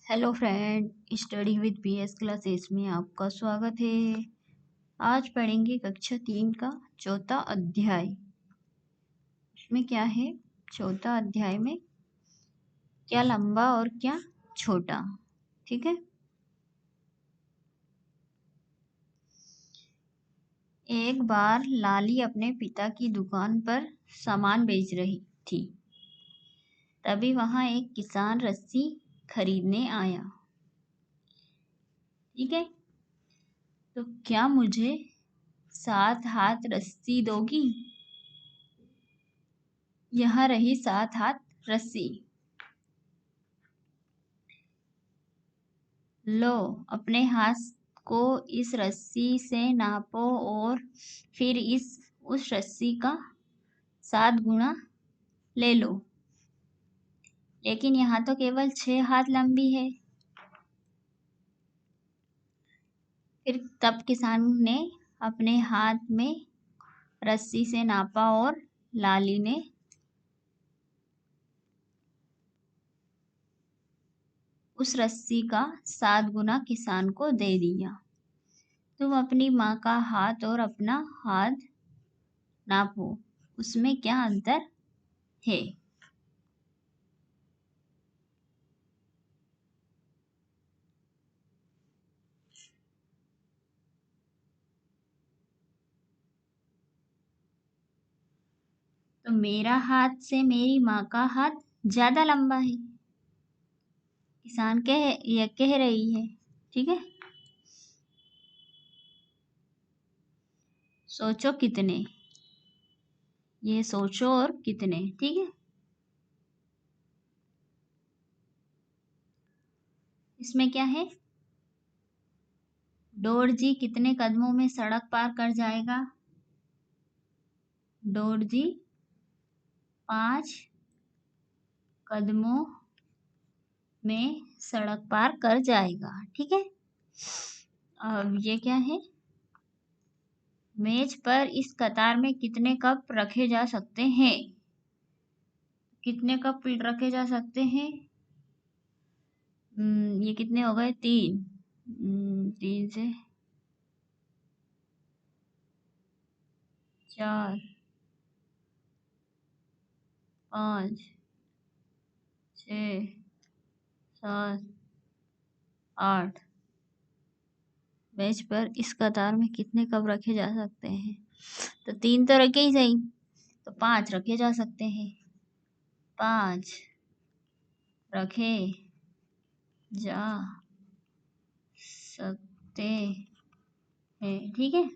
Hello friend, study with PS classes में आपका स्वागत है। आज पढ़ेंगे कक्षा 3 का चौथा अध्याय। इसमें क्या है? चौथा अध्याय में क्या लंबा और क्या छोटा। ठीक है। एक बार लाली अपने पिता की दुकान पर सामान बेच रही थी। तभी वहां एक किसान रस्सी खरीदने आया। ठीक है। तो क्या मुझे 7 हाथ रस्सी दोगी? यहाँ रही 7 हाथ रस्सी। लो, अपने हाथ को इस रस्सी से नापो और फिर उस रस्सी का 7 गुना ले लो। लेकिन यहाँ तो केवल 6 हाथ लंबी है। फिर तब किसान ने अपने हाथ में रस्सी से नापा और लाली ने उस रस्सी का 7 गुना किसान को दे दिया। तुम अपनी माँ का हाथ और अपना हाथ नापो, उसमें क्या अंतर है? तो मेरा हाथ से मेरी माँ का हाथ ज्यादा लंबा है, किसान यह कह रही है। ठीक है। सोचो कितने, ये सोचो और कितने। ठीक है। इसमें क्या है? डोरजी कितने कदमों में सड़क पार कर जाएगा? डोरजी 5 कदमों में सड़क पार कर जाएगा। ठीक है। अब ये क्या है? मेज पर इस कतार में कितने कप रखे जा सकते हैं? कितने कप रखे जा सकते हैं? ये कितने हो गए? 3। 3 से 4, 5, 6, 7, 8। मेज पर इस कतार में कितने कप रखे जा सकते हैं? तो 3 तो रखे ही सही, तो 5 रखे जा सकते हैं। 5 रखे जा सकते हैं। ठीक है।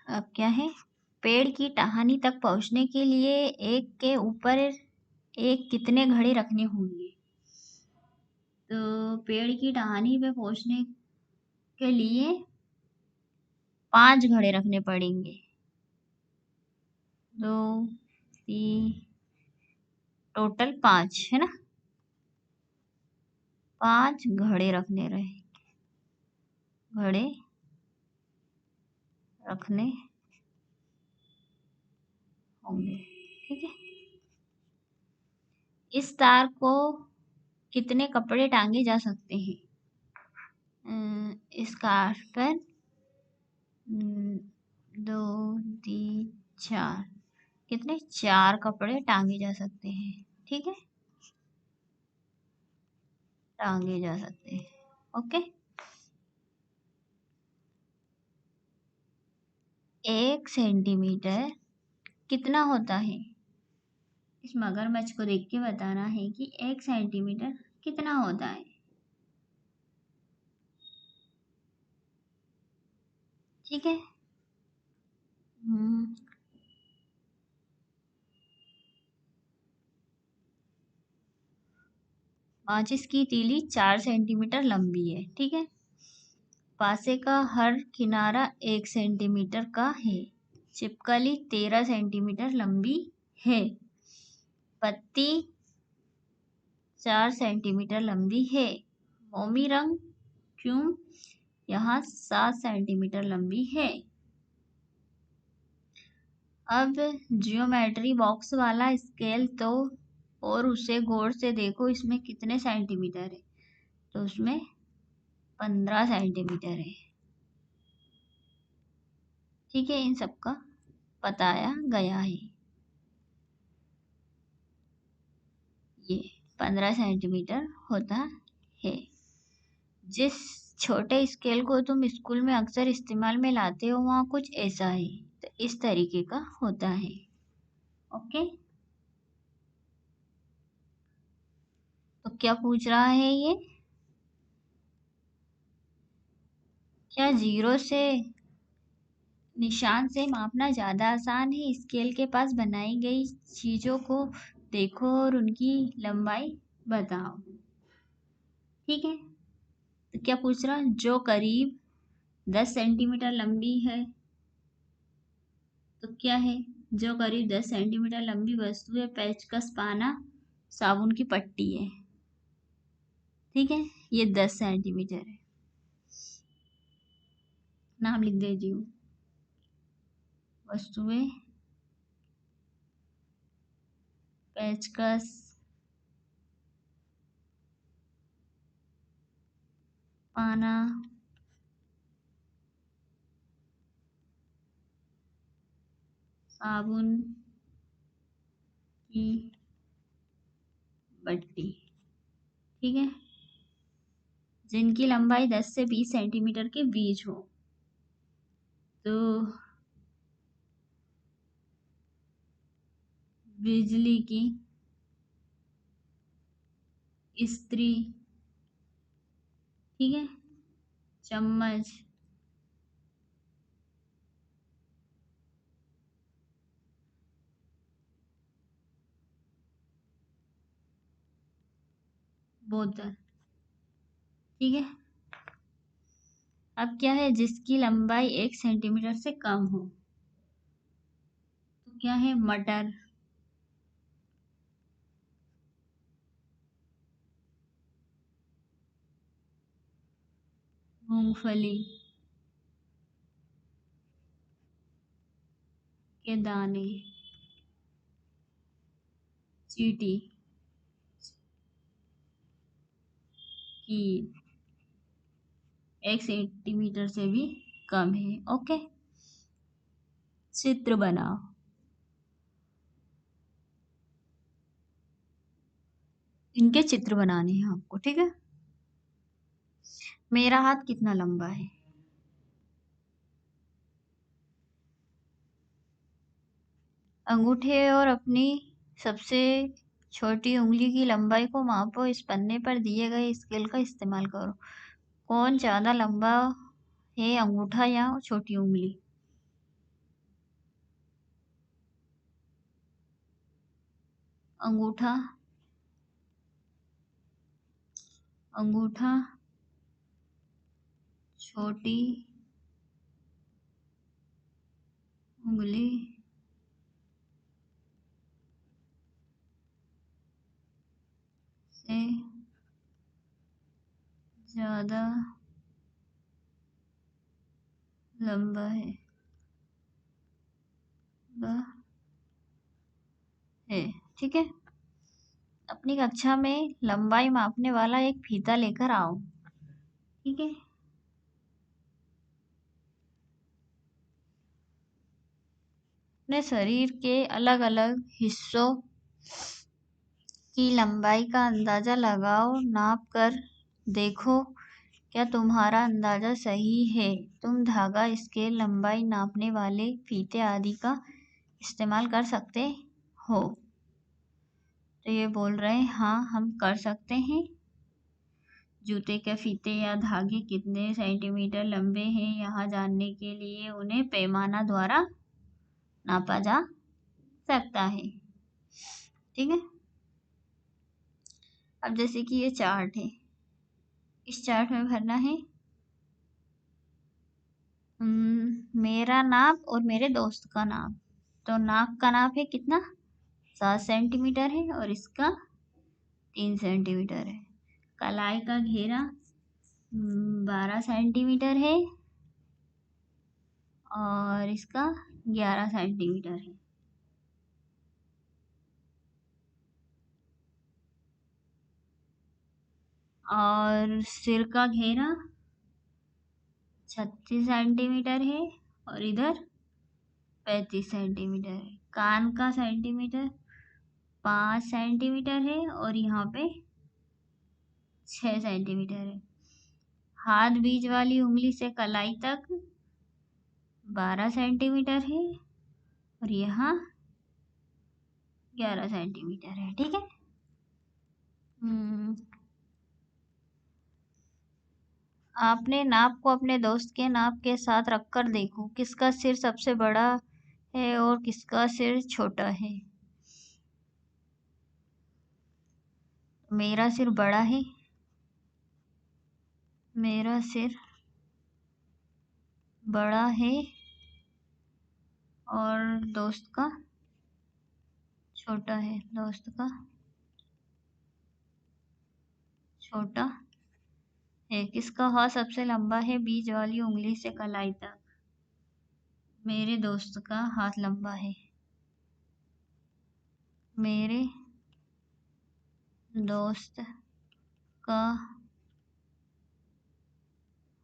अब क्या है? पेड़ की टहनी तक पहुंचने के लिए एक के ऊपर एक कितने घड़े रखने होंगे? तो पेड़ की टहनी पे पहुंचने के लिए 5 घड़े रखने पड़ेंगे। 2, 3, टोटल 5 है ना? 5 घड़े रखने रहे, घड़े रखने होंगे। ठीक है। इस तार को कितने कपड़े टांगे जा सकते हैं? इस कार पर 2, 3, 4, कितने? 4 कपड़े टांगे जा सकते हैं। ठीक है। टांगे जा सकते हैं। ओके। 1 सेंटीमीटर कितना होता है? इस मगरमच्छ को देख के बताना है कि 1 सेंटीमीटर कितना होता है। ठीक है। माचिस की तीली 4 सेंटीमीटर लंबी है। ठीक है। पासे का हर किनारा 1 सेंटीमीटर का है। छिपकली 13 सेंटीमीटर लंबी है। पत्ती 4 सेंटीमीटर लंबी है। मोमी रंग क्यों यहाँ 7 सेंटीमीटर लंबी है। अब जियोमेट्री बॉक्स वाला स्केल तो और उसे गौर से देखो, इसमें कितने सेंटीमीटर है, तो उसमें 15 सेंटीमीटर है। ठीक है, इन सबका बताया गया है। ये 15 सेंटीमीटर होता है। जिस छोटे स्केल को तुम स्कूल में अक्सर इस्तेमाल में लाते हो वहाँ कुछ ऐसा है, तो इस तरीके का होता है। ओके, तो क्या पूछ रहा है ये, क्या 0 से निशान से मापना ज़्यादा आसान है। स्केल के पास बनाई गई चीज़ों को देखो और उनकी लंबाई बताओ। ठीक है, तो क्या पूछ रहा, जो करीब 10 सेंटीमीटर लंबी है, तो क्या है, जो करीब 10 सेंटीमीटर लंबी वस्तु है, पेचकस, पाना, साबुन की पट्टी है। ठीक है, ये 10 सेंटीमीटर है। नाम लिख देती हूँ, वस्तुएं, पेचकस, पाना, साबुन की पट्टी। ठीक है, जिनकी लंबाई 10 से 20 सेंटीमीटर के बीच हो। तो बिजली की इस्त्री, ठीक है, चम्मच, बोतल। ठीक है, अब क्या है, जिसकी लंबाई 1 सेंटीमीटर से कम हो, तो क्या है, मटर, मूंगफली के दाने, चींटी की 1 सेंटीमीटर से भी कम है। ओके, चित्र बनाओ। इनके चित्र बनाने हैं आपको। ठीक है, मेरा हाथ कितना लंबा है, अंगूठे और अपनी सबसे छोटी उंगली की लंबाई को मापो। इस पन्ने पर दिए गए स्केल का इस्तेमाल करो। कौन ज़्यादा लंबा है, अंगूठा या छोटी उंगली। अंगूठा, अंगूठा छोटी उंगली से ज़्यादा लंबा है, ठीक है। अपनी कक्षा में लंबाई मापने वाला एक फीता लेकर आओ। ठीक है, अपने शरीर के अलग अलग हिस्सों की लंबाई का अंदाज़ा लगाओ। नाप कर देखो क्या तुम्हारा अंदाज़ा सही है। तुम धागा, स्केल, लंबाई नापने वाले फीते आदि का इस्तेमाल कर सकते हो। तो ये बोल रहे हैं हाँ हम कर सकते हैं। जूते के फीते या धागे कितने सेंटीमीटर लंबे हैं, यहाँ जानने के लिए उन्हें पैमाना द्वारा नापा जा सकता है। ठीक है, अब जैसे कि ये चार्ट है, इस चार्ट में भरना है मेरा नाप और मेरे दोस्त का नाप। तो नाक का नाप है कितना, 7 सेंटीमीटर है, और इसका 3 सेंटीमीटर है। कलाई का घेरा 12 सेंटीमीटर है और इसका 11 सेंटीमीटर है। और सिर का घेरा 36 सेंटीमीटर है और इधर 35 सेंटीमीटर है। कान का सेंटीमीटर 5 सेंटीमीटर है और यहाँ पे 6 सेंटीमीटर है। हाथ बीच वाली उंगली से कलाई तक 12 सेंटीमीटर है और यहाँ 11 सेंटीमीटर है। ठीक है। आपने नाप को अपने दोस्त के नाप के साथ रखकर देखो किसका सिर सबसे बड़ा है और किसका सिर छोटा है। मेरा सिर बड़ा है, मेरा सिर बड़ा है और दोस्त का छोटा है, दोस्त का छोटा है। किसका हाथ सबसे लंबा है बीच वाली उंगली से कलाई तक। मेरे दोस्त का हाथ लंबा है, मेरे दोस्त का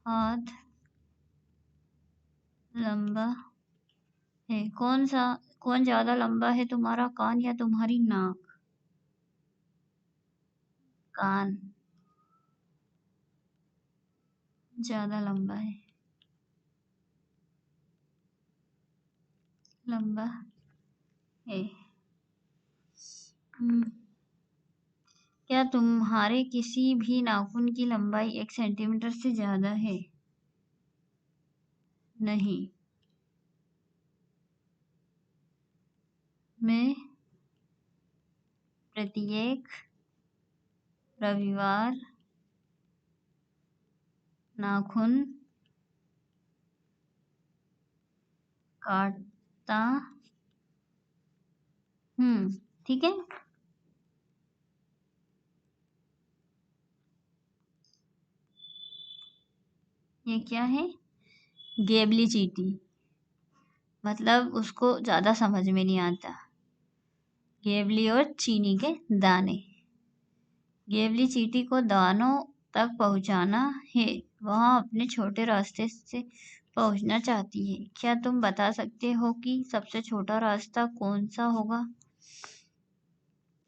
हाथ लंबा है। कौन ज़्यादा लंबा है, तुम्हारा कान या तुम्हारी नाक? कान ज़्यादा लंबा है, लंबा है। क्या तुम्हारे किसी भी नाखून की लंबाई 1 सेंटीमीटर से ज़्यादा है? नहीं। मैं प्रत्येक रविवार नाखून काटता हूँ। ठीक है। ये क्या है? गेबली चींटी, मतलब उसको ज़्यादा समझ में नहीं आता। गेबली और चीनी के दाने। गेबली चींटी को दानों तक पहुंचाना है, वह अपने छोटे रास्ते से पहुंचना चाहती है। क्या तुम बता सकते हो कि सबसे छोटा रास्ता कौन सा होगा?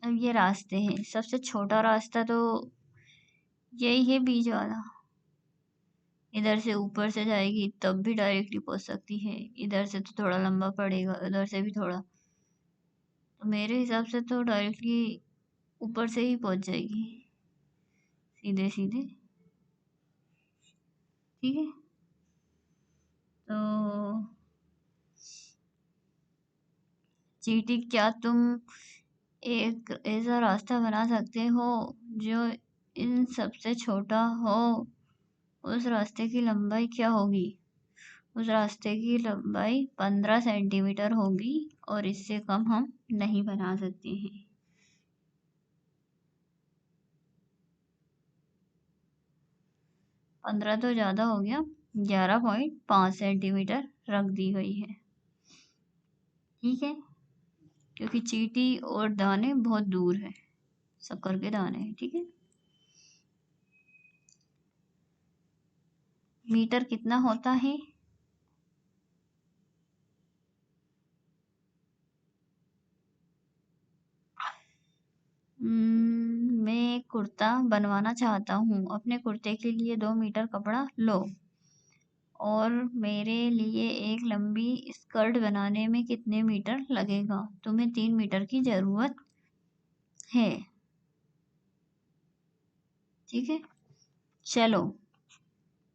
अब ये रास्ते हैं, सबसे छोटा रास्ता तो यही है, बीच वाला। इधर से ऊपर से जाएगी तब भी डायरेक्टली पहुंच सकती है, इधर से तो थोड़ा लंबा पड़ेगा, उधर से भी थोड़ा। तो मेरे हिसाब से तो डायरेक्टली ऊपर से ही पहुंच जाएगी, सीधे सीधे। ठीक है। तो चींटी, क्या तुम एक ऐसा रास्ता बना सकते हो जो इन सबसे छोटा हो? उस रास्ते की लंबाई क्या होगी? उस रास्ते की लंबाई 15 सेंटीमीटर होगी और इससे कम हम नहीं बना सकते हैं। 15 तो ज़्यादा हो गया, 11.5 सेंटीमीटर रख दी गई है। ठीक है, क्योंकि चींटी और दाने बहुत दूर है, शक्कर के दाने। ठीक है। मीटर कितना होता है? मैं एक कुर्ता बनवाना चाहता हूँ। अपने कुर्ते के लिए 2 मीटर कपड़ा लो और मेरे लिए एक लंबी स्कर्ट बनाने में कितने मीटर लगेगा? तुम्हें 3 मीटर की ज़रूरत है। ठीक है, चलो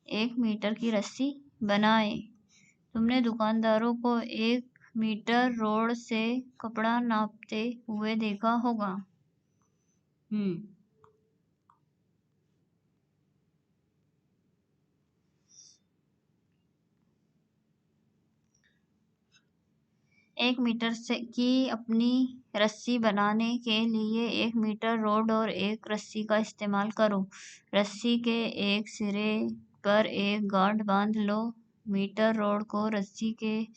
1 मीटर की रस्सी बनाए। तुमने दुकानदारों को 1 मीटर रोड से कपड़ा नापते हुए देखा होगा। 1 मीटर से की अपनी रस्सी बनाने के लिए 1 मीटर रोड और एक रस्सी का इस्तेमाल करो। रस्सी के एक सिरे पर एक गांठ बांध लो। मीटर रोड को रस्सी के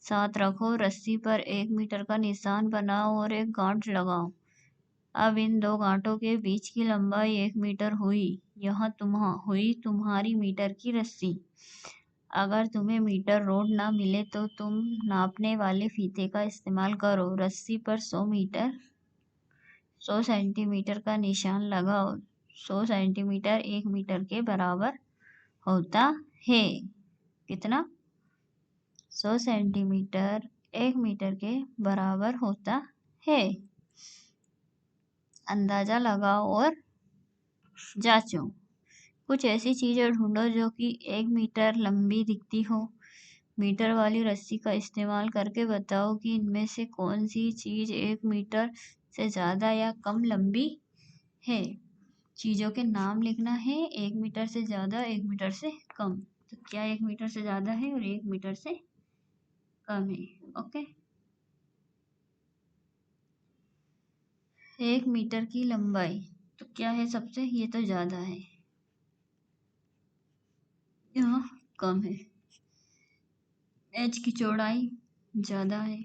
साथ रखो। रस्सी पर 1 मीटर का निशान बनाओ और एक गांठ लगाओ। अब इन दो गांठों के बीच की लंबाई 1 मीटर हुई। यह हुई तुम्हारी मीटर की रस्सी। अगर तुम्हें मीटर रोड ना मिले तो तुम नापने वाले फीते का इस्तेमाल करो। रस्सी पर 100 सेंटीमीटर का निशान लगाओ। 100 सेंटीमीटर 1 मीटर के बराबर होता है। कितना? 100 सेंटीमीटर 1 मीटर के बराबर होता है। अंदाजा लगाओ और जांचो। कुछ ऐसी चीजें ढूंढो जो कि 1 मीटर लंबी दिखती हो। मीटर वाली रस्सी का इस्तेमाल करके बताओ कि इनमें से कौन सी चीज 1 मीटर से ज्यादा या कम लंबी है। चीजों के नाम लिखना है। 1 मीटर से ज्यादा 1 मीटर से कम। तो क्या 1 मीटर से ज्यादा है और 1 मीटर से कम है? ओके। 1 मीटर की लंबाई तो क्या है सबसे? ये तो ज्यादा है, यहाँ कम है। एच की चौड़ाई ज्यादा है,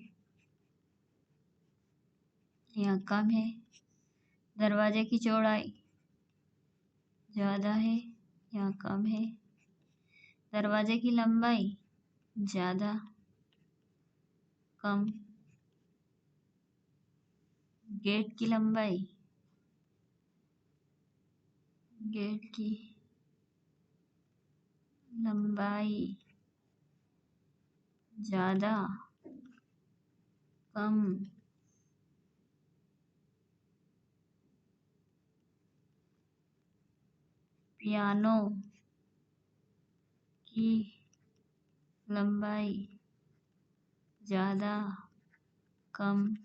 यहाँ कम है। दरवाजे की चौड़ाई ज्यादा है, यहाँ कम है। दरवाजे की लंबाई ज्यादा, कम। गेट की लंबाई, गेट की लंबाई ज्यादा, कम। पियानो की लंबाई ज्यादा, कम।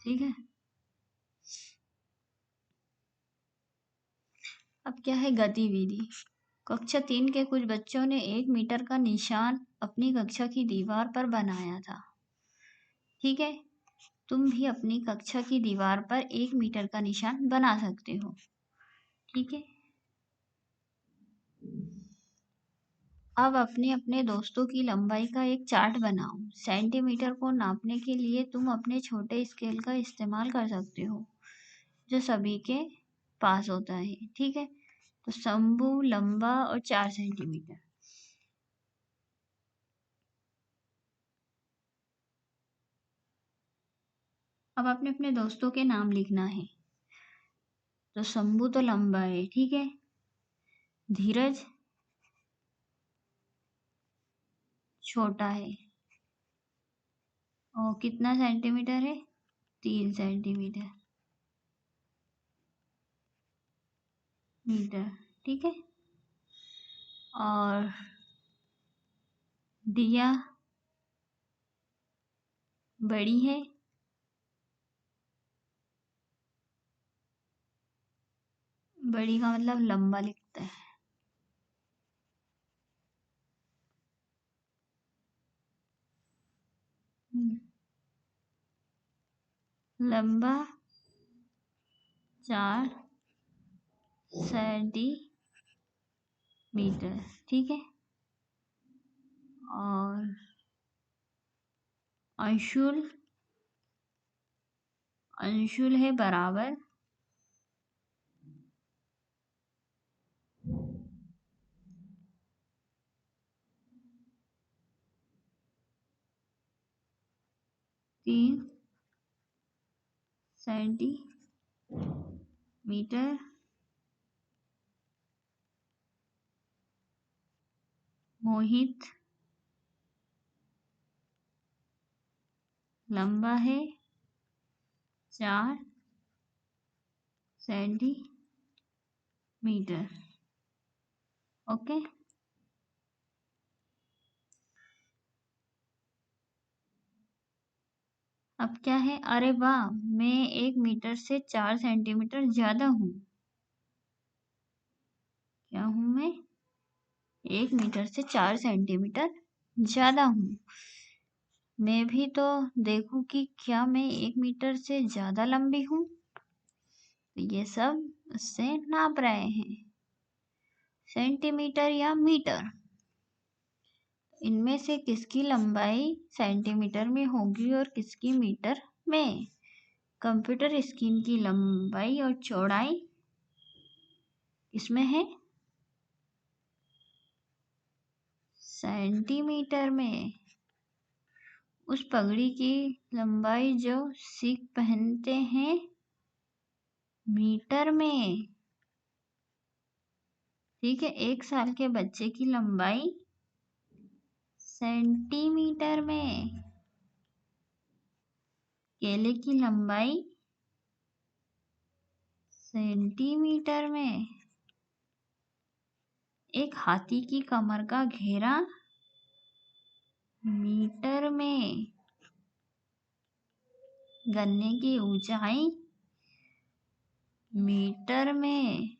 ठीक है। अब क्या है गतिविधि। कक्षा 3 के कुछ बच्चों ने 1 मीटर का निशान अपनी कक्षा की दीवार पर बनाया था। ठीक है, तुम भी अपनी कक्षा की दीवार पर 1 मीटर का निशान बना सकते हो। ठीक है। अब अपने अपने दोस्तों की लंबाई का एक चार्ट बनाओ। सेंटीमीटर को नापने के लिए तुम अपने छोटे स्केल का इस्तेमाल कर सकते हो जो सभी के पास होता है। ठीक है, तो शंभू लंबा और 4 सेंटीमीटर। अब अपने अपने दोस्तों के नाम लिखना है। तो शंभू तो लंबा है, ठीक है। धीरज छोटा है और कितना सेंटीमीटर है? 3 सेंटीमीटर मीटर। ठीक है। और दिया बड़ी है, बड़ी का मतलब लंबा लिखता है। लंबा 4 सेंटीमीटर। ठीक है। और अंशुल, अंशुल है बराबर 3 सेंटीमीटर। मोहित लंबा है 4 सेंटीमीटर। ओके। अब क्या है? अरे वाह, मैं 1 मीटर से 4 सेंटीमीटर ज्यादा हूँ। क्या हूँ मैं? 1 मीटर से 4 सेंटीमीटर ज्यादा हूँ। मैं भी तो देखूं कि क्या मैं 1 मीटर से ज्यादा लंबी हूँ। ये सब उससे नाप रहे हैं, सेंटीमीटर या मीटर। इनमें से किसकी लंबाई सेंटीमीटर में होगी और किसकी मीटर में? कंप्यूटर स्क्रीन की लंबाई और चौड़ाई किसमें है? सेंटीमीटर में। उस पगड़ी की लंबाई जो सिख पहनते हैं, मीटर में। ठीक है, 1 साल के बच्चे की लंबाई सेंटीमीटर में, केले की लंबाई सेंटीमीटर में, एक हाथी की कमर का घेरा मीटर में, गन्ने की ऊंचाई मीटर में,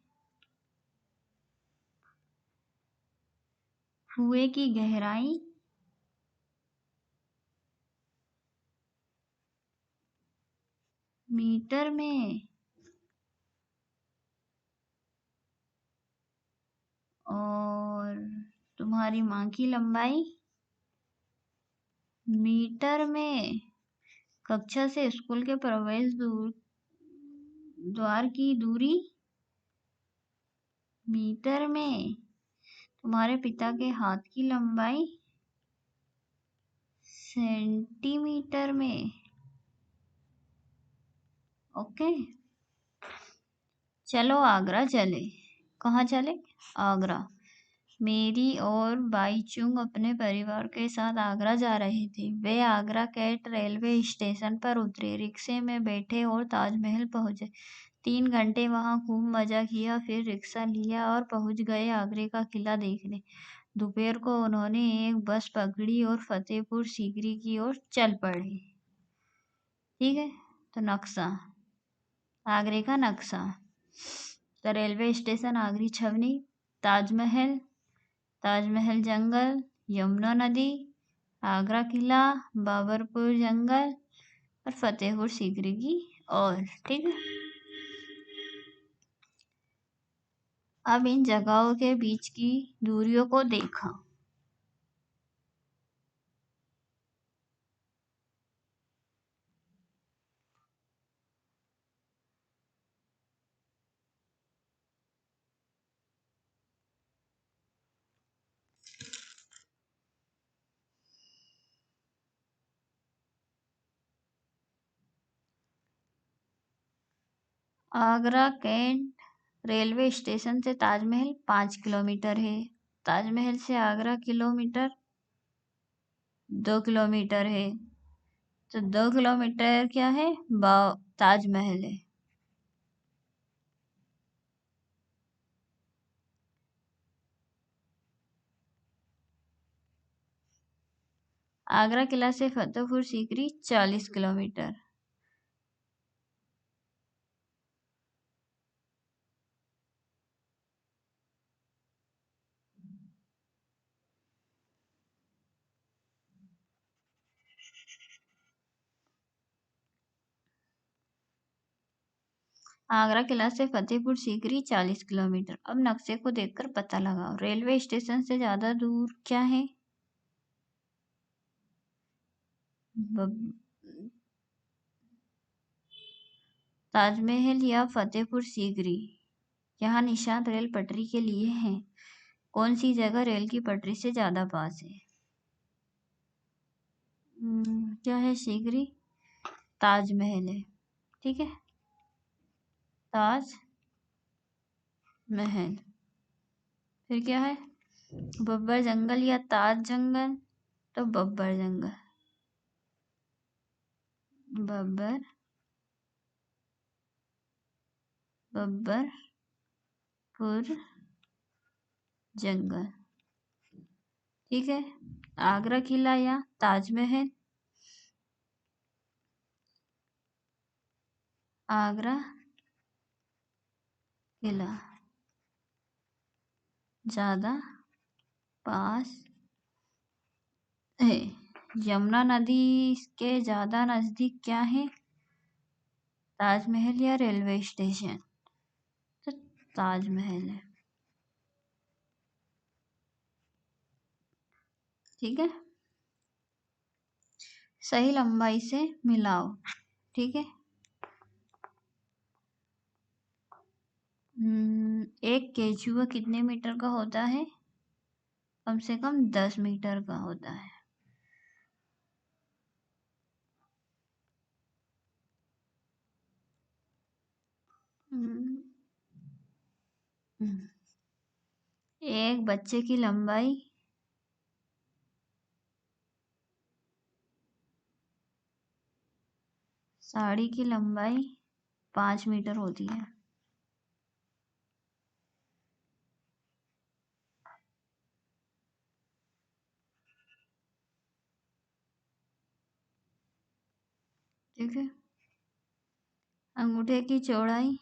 कुएं की गहराई मीटर में, और तुम्हारी माँ की लंबाई मीटर में, कक्षा से स्कूल के प्रवेश द्वार की दूरी मीटर में, तुम्हारे पिता के हाथ की लंबाई सेंटीमीटर में। ओके, चलो आगरा चले। कहाँ चले? आगरा। मेरी और बाईचुंग अपने परिवार के साथ आगरा जा रहे थे। वे आगरा कैंट रेलवे स्टेशन पर उतरे, रिक्शे में बैठे और ताजमहल पहुंचे। 3 घंटे वहां खूब मजा किया, फिर रिक्शा लिया और पहुंच गए आगरे का किला देखने। दोपहर को उन्होंने एक बस पकड़ी और फतेहपुर सीकरी की ओर चल पड़े। ठीक है, तो नक्शा, आगरे का नक्शा। तो रेलवे स्टेशन, आगरी छवनी, ताजमहल, ताजमहल जंगल, यमुना नदी, आगरा किला, बाबरपुर जंगल और फतेहपुर सीकरी की ओर। ठीक है, अब इन जगहों के बीच की दूरियों को देखा। आगरा कैंट रेलवे स्टेशन से ताजमहल 5 किलोमीटर है। ताजमहल से आगरा 2 किलोमीटर है। तो 2 किलोमीटर क्या है? ताजमहल है। आगरा किला से फतेहपुर सीकरी 40 किलोमीटर। आगरा किला से फतेहपुर सीकरी 40 किलोमीटर। अब नक्शे को देखकर पता लगाओ, रेलवे स्टेशन से ज्यादा दूर क्या है? ताजमहल या फतेहपुर सीकरी? यहाँ निशान रेल पटरी के लिए हैं। कौन सी जगह रेल की पटरी से ज्यादा पास है? क्या है? सीकरी। ताजमहल है। ठीक है, ताज महल। फिर क्या है? बब्बर जंगल या ताज जंगल? तो बब्बर जंगल, बब्बर बब्बरपुर जंगल। ठीक है, आगरा किला या ताजमहल? आगरा किला ज्यादा पास है। यमुना नदी के ज़्यादा नज़दीक क्या है? ताजमहल या रेलवे स्टेशन? तो ताजमहल है। ठीक है, सही लंबाई से मिलाओ। ठीक है, एक केचुआ कितने मीटर का होता है? कम से कम 10 मीटर का होता है। हम्म, एक बच्चे की लंबाई साड़ी की लंबाई 5 मीटर होती है। ठीक है, अंगूठे की चौड़ाई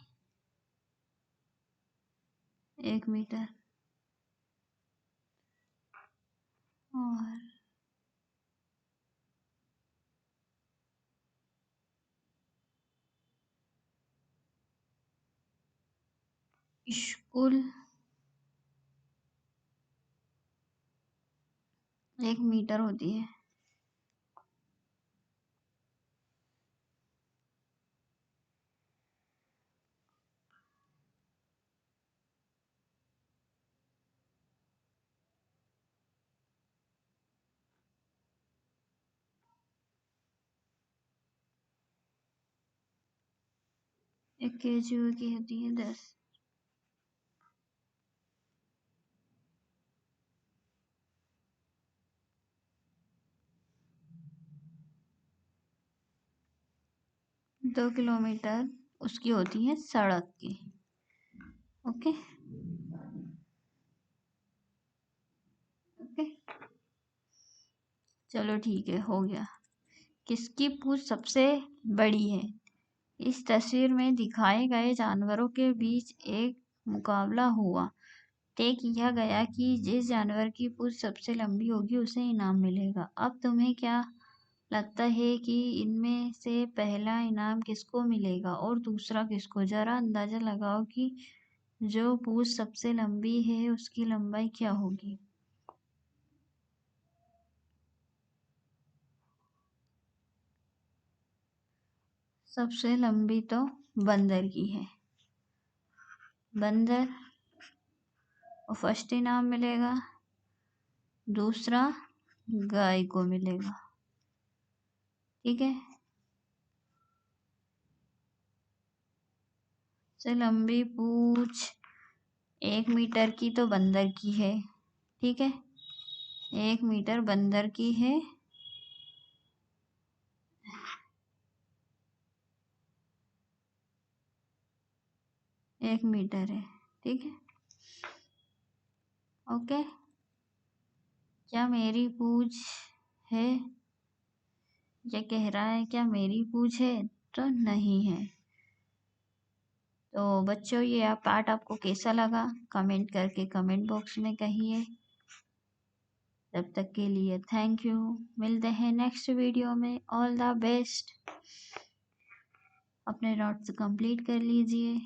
1 मीटर। और स्कूल 1 मीटर होती है। एक केचुए की होती है 10। दो किलोमीटर उसकी होती है सड़क की। ओके ओके, चलो ठीक है, हो गया। किसकी पूंछ सबसे बड़ी है? इस तस्वीर में दिखाए गए जानवरों के बीच एक मुकाबला हुआ। तय किया गया कि जिस जानवर की पूंछ सबसे लंबी होगी उसे इनाम मिलेगा। अब तुम्हें क्या लगता है कि इनमें से पहला इनाम किसको मिलेगा और दूसरा किसको? जरा अंदाजा लगाओ कि जो पूंछ सबसे लंबी है उसकी लंबाई क्या होगी। सबसे लंबी तो बंदर की है। बंदर को फर्स्ट इनाम मिलेगा, दूसरा गाय को मिलेगा। ठीक है, सबसे लंबी पूंछ 1 मीटर की तो बंदर की है। ठीक है, 1 मीटर बंदर की है। 1 मीटर है। ठीक है, ओके। क्या मेरी पूंछ है? ये कह रहा है क्या मेरी पूंछ है? तो नहीं है। तो बच्चों, ये पार्ट आपको कैसा लगा कमेंट करके कमेंट बॉक्स में कहिए। तब तक के लिए थैंक यू। मिलते हैं नेक्स्ट वीडियो में। All the best. अपने नोट्स कंप्लीट कर लीजिए।